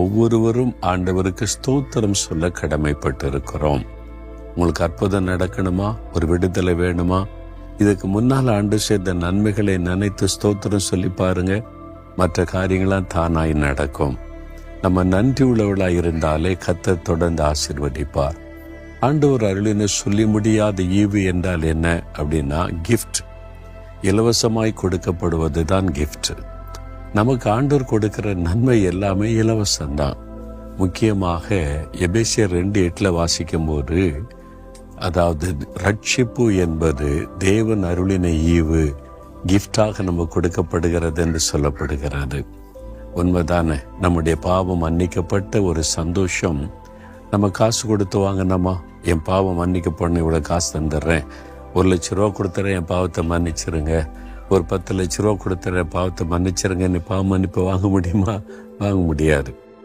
ஒவ்வொருவரும் ஆண்டவருக்கு ஸ்தோத்திரம் சொல்ல கடமைப்பட்டு இருக்கிறோம். உங்களுக்கு அற்புதம் நடக்கணுமா, ஒரு விடுதலை வேணுமா, இதுக்கு முன்னால் ஆண்டு செய்த நன்மைகளை நினைத்து ஸ்தோத்திரம் சொல்லி பாருங்க. மற்ற காரியங்களாம் தானாய் நடக்கும். நம்ம நன்றி உள்ளவளாய் இருந்தாலே கர்த்தர் தொடர்ந்து ஆசீர்வதிப்பார். ஆண்டவர் அருளின சொல்லி முடியாத ஈவு என்றால் என்ன அப்படின்னா கிஃப்ட். இலவசமாய் கொடுக்கப்படுவது தான் கிஃப்ட். நமக்கு ஆண்டவர் கொடுக்கிற நன்மை எல்லாமே இலவசம்தான். முக்கியமாக எபேசியர் 2:8 வாசிக்கும் போது, அதாவது ரட்சிப்பு என்பது தேவன் அருளின ஈவு, கிஃப்டாக நம்ம கொடுக்கப்படுகிறது என்று சொல்லப்படுகிறது. உண்மைதானே? நம்முடைய பாவம் மன்னிக்கப்பட்ட ஒரு சந்தோஷம். நம்ம காசு கொடுத்து வாங்கினோமா, என் பாவம் மன்னிக்கப்படணும், இவ்வளோ காசு தந்துடுறேன், 1 லட்ச ரூபா கொடுத்துறேன், என் பாவத்தை மன்னிச்சிருங்க, ஒரு 10 லட்ச ரூபா கொடுத்துறேன், பாவத்தை மன்னிச்சிருங்க, நீ பாவம் மன்னிப்பை வாங்க முடியுமா? வாங்க முடியாது.